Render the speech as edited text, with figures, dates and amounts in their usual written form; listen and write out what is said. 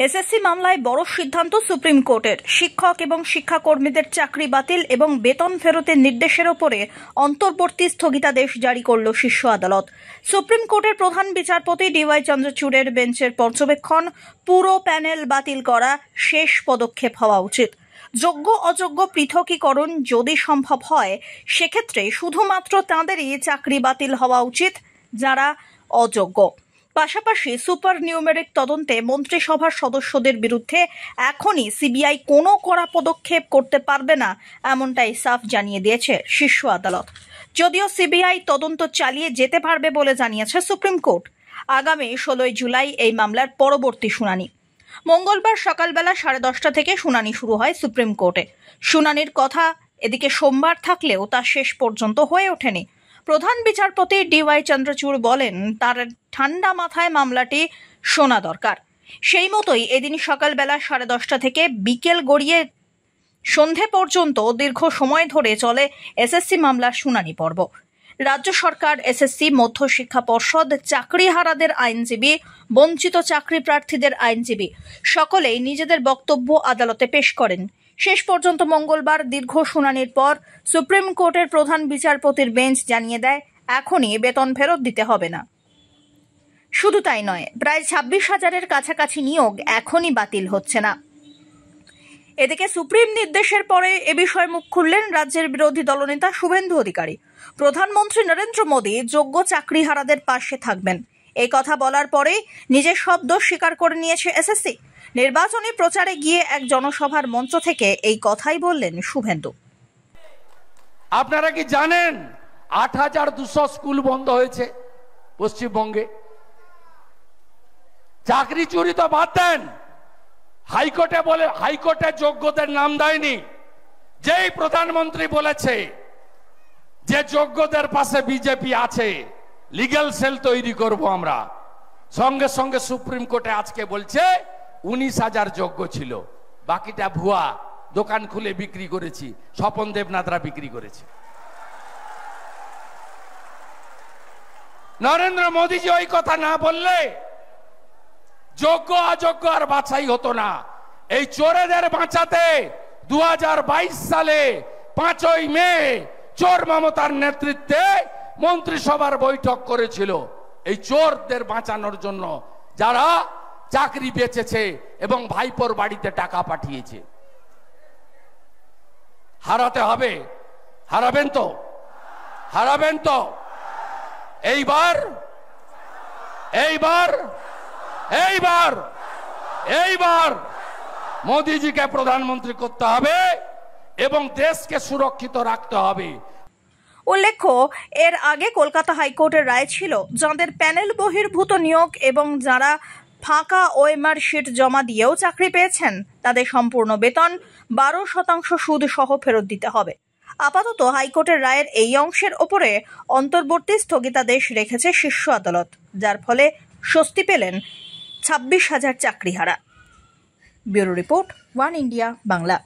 SSC মামলায় বড় সিদ্ধান্ত সুপ্রিম কোর্টের। শিক্ষক এবং শিক্ষাকর্মীদের চাকরি বাতিল এবং বেতন ফেরতের নির্দেশের ওপরে অন্তর্বর্তী স্থগিতাদেশ জারি করল শীর্ষ আদালত। সুপ্রিম কোর্টের প্রধান বিচারপতি ডিওয়াই চন্দ্রচূড়ের বেঞ্চের পর্যবেক্ষণ, পুরো প্যানেল বাতিল করা শেষ পদক্ষেপ হওয়া উচিত। যোগ্য অযোগ্য পৃথকীকরণ যদি সম্ভব হয়, সেক্ষেত্রে শুধুমাত্র তাঁদেরই চাকরি বাতিল হওয়া উচিত যারা অযোগ্য। পাশাপাশি সুপার নিউমেরিক তদন্তে মন্ত্রিসভার সদস্যদের বিরুদ্ধে এখনই সিবিআই কোনো কড়া পদক্ষেপ করতে পারবে না, এমনটাই সাফ জানিয়ে দিয়েছে শীর্ষ আদালত। যদিও সিবিআই তদন্ত চালিয়ে যেতে পারবে বলে জানিয়েছে সুপ্রিম কোর্ট। আগামী 16 জুলাই এই মামলার পরবর্তী শুনানি। মঙ্গলবার সকালবেলা 10:30 থেকে শুনানি শুরু হয় সুপ্রিম কোর্টে। শুনানির কথা এদিকে সোমবার থাকলেও তা শেষ পর্যন্ত হয়ে ওঠেনি। প্রধান বিচারপতি ডিওয়াই চন্দ্রচূড় বলেন, তার ঠান্ডা মাথায় মামলাটি শোনা দরকার। সেই মতোই এদিন সকালবেলা 10:30 থেকে বিকেল গড়িয়ে সন্ধে পর্যন্ত দীর্ঘ সময় ধরে চলে এসএসসি মামলার শুনানি পর্ব। রাজ্য সরকার, এসএসসি, মধ্যশিক্ষা পর্ষদ, চাকরিহারাদের আইনজীবী, বঞ্চিত চাকরি প্রার্থীদের আইনজীবী সকলেই নিজেদের বক্তব্য আদালতে পেশ করেন। শেষ পর্যন্ত মঙ্গলবার দীর্ঘ শুনানির পর সুপ্রিম কোর্টের প্রধান বিচারপতির বেঞ্চ জানিয়ে দেয়, এখনই বেতন ফেরত দিতে হবে না। শুধু তাই নয়, প্রায় 26,000-এর কাছাকাছি নিয়োগ এখনই বাতিল হচ্ছে না। এদিকে সুপ্রিম নির্দেশের পরে এ বিষয়ে মুখ খুললেন রাজ্যের বিরোধী দলনেতা শুভেন্দু অধিকারী। প্রধানমন্ত্রী নরেন্দ্র মোদী যোগ্য চাকরিহারাদের পাশে থাকবেন, এই কথা বলার পরেই নিজের সব দোষ স্বীকার করে নিয়েছে এসএসসি। নির্বাচনী প্রচারে গিয়ে এক জনসভার মঞ্চ থেকে এই কথাই বললেন শুভেন্দু। আপনারা কি জানেন 8,200 স্কুল বন্ধ হয়েছে পশ্চিমবঙ্গে? চাকরি চুরি তো বাদ দেন, হাইকোর্টে যোগ্যদের নাম দেয়নি। যেই প্রধানমন্ত্রী বলেছে যে যোগ্যদের পাশে বিজেপি আছে, লিগ্যাল সেল তৈরি করব আমরা, সঙ্গে সঙ্গে সুপ্রিম কোর্টে আজকে বলছে 19,000 যোগ্য ছিল, বাকিটা ভুয়া, দোকান খুলে বিক্রি করেছি, স্বপন দেবনাথরা বিক্রি করেছে। নরেন্দ্র মোদীজি ওই কথা না বললে যোগ্য অযোগ্য আর বাছাই হতো না। এই চোরেদের বাঁচাতে 2022 সালে 5ই মে চোর মমতার নেতৃত্বে মন্ত্রিসভার বৈঠক করেছিল এই চোরদের বাঁচানোর জন্য, যারা চাকরি বেচেছে এবং ভাইপোর বাড়িতে টাকা পাঠিয়েছে। হারাতে হবে, হারাবেন তো, হারাবেন তো। এইবার এইবার এইবার এইবার মোদিজিকে প্রধানমন্ত্রী করতে হবে এবং দেশকে সুরক্ষিত রাখতে হবে। উল্লেখ্য, এর আগে কলকাতা হাইকোর্টের রায় ছিল, যাদের প্যানেল বহির্ভূত নিয়োগ এবং যারা ফাঁকা ওএমআর শিট জমা দিয়েও চাকরি পেয়েছেন, তাদের সম্পূর্ণ বেতন 12% সুদ সহ ফেরত দিতে হবে। আপাতত হাইকোর্টের রায়ের এই অংশের ওপরে অন্তর্বর্তী স্থগিতাদেশ রেখেছে শীর্ষ আদালত, যার ফলে স্বস্তি পেলেন 26,000 চাকরিহারা। Bureau report, one India Bangla.